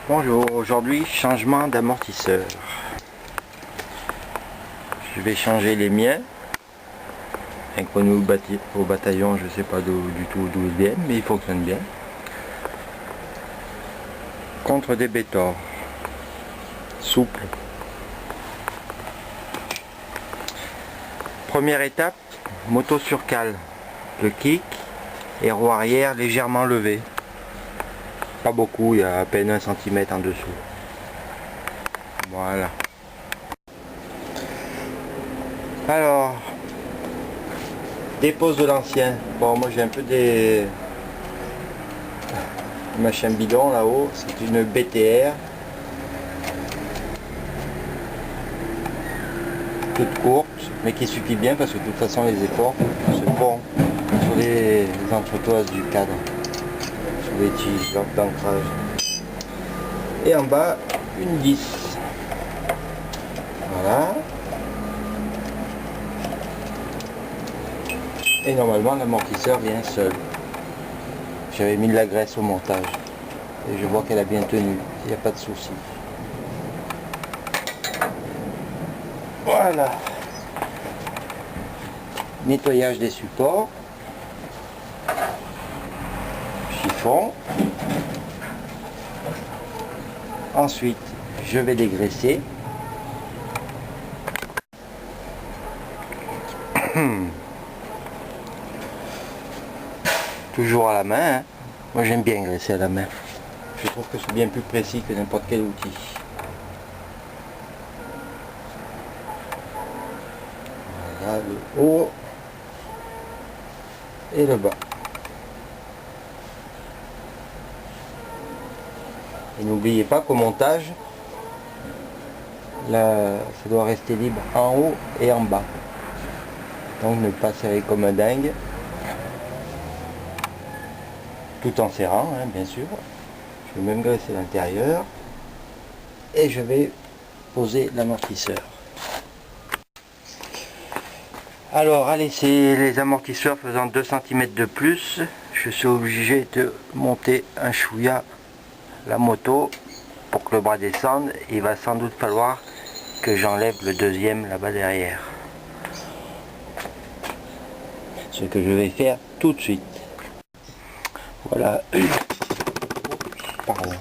Bonjour, aujourd'hui changement d'amortisseur. Je vais changer les miens. Inconnus au bataillon, je sais pas du tout d'où ils viennent, mais ils fonctionnent bien. Contre des Bétor. Souple. Première étape, moto sur cale. Le kick et roue arrière légèrement levé. Pas beaucoup, il y a à peine 1 cm en dessous. Voilà. Alors, dépose de l'ancien. Bon, moi j'ai un peu des machins bidons là-haut. C'est une BTR. Toute courte, mais qui suffit bien parce que de toute façon les efforts se font sur les entretoises du cadre. Sur les tiges d'ancrage. Et en bas, une 10. Voilà. Et normalement l'amortisseur vient seul. J'avais mis de la graisse au montage. Et je vois qu'elle a bien tenu. Il n'y a pas de souci. Voilà. Nettoyage des supports. Chiffon. Ensuite, je vais dégraisser. Toujours à la main. Hein. Moi j'aime bien graisser à la main. Je trouve que c'est bien plus précis que n'importe quel outil. Voilà le haut et le bas. Et n'oubliez pas qu'au montage, là, ça doit rester libre en haut et en bas. Donc ne pas serrer comme un dingue. Tout en serrant, hein, bien sûr. Je vais même graisser l'intérieur. Et je vais poser l'amortisseur. Alors, à laisser les amortisseurs faisant 2 cm de plus, je suis obligé de monter un chouïa la moto pour que le bras descende. Il va sans doute falloir que j'enlève le deuxième là-bas derrière. Ce que je vais faire tout de suite. Voilà. Pardon.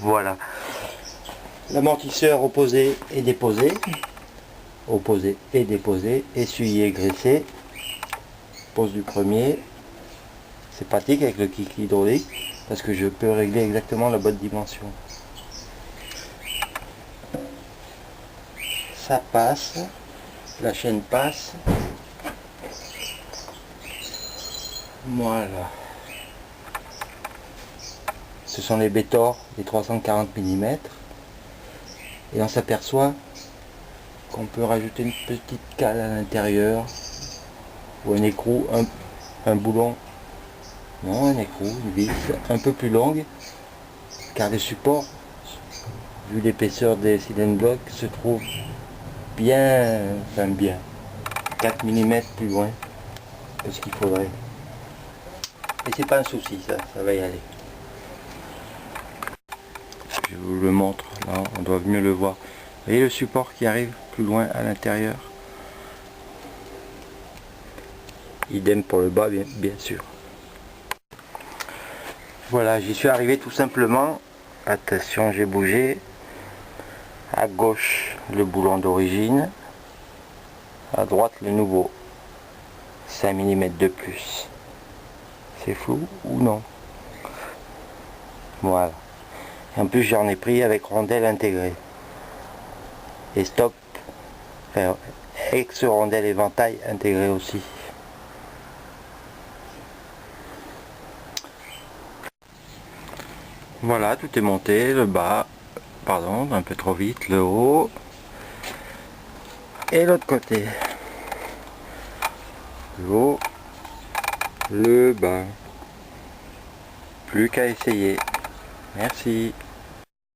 Voilà. L'amortisseur opposé et déposé. Opposé et déposé. Essuyé, graissé. Pose du premier. C'est pratique avec le kick hydraulique parce que je peux régler exactement la bonne dimension. Ça passe. La chaîne passe. Voilà. Ce sont les Bétor, les 340 mm. Et on s'aperçoit qu'on peut rajouter une petite cale à l'intérieur. Ou un écrou, un boulon. Non, un écrou, une vis un peu plus longue. Car les supports, vu l'épaisseur des cylindres blocs, se trouvent bien, 4 mm plus loin que ce qu'il faudrait. Et c'est pas un souci, ça va y aller. Je vous le montre, là, on doit mieux le voir. Vous voyez le support qui arrive plus loin à l'intérieur. Idem pour le bas, bien sûr. Voilà, j'y suis arrivé tout simplement. Attention, j'ai bougé. À gauche, le boulon d'origine. À droite, le nouveau. 5 mm de plus. C'est flou ou non? Voilà. Et en plus j'en ai pris avec rondelle intégrée. Et stop. Enfin, ex-rondelle éventail intégrée aussi. Voilà, tout est monté. Le bas, pardon, un peu trop vite. Le haut. Et l'autre côté. Le haut. Le bas. Plus qu'à essayer. Merci.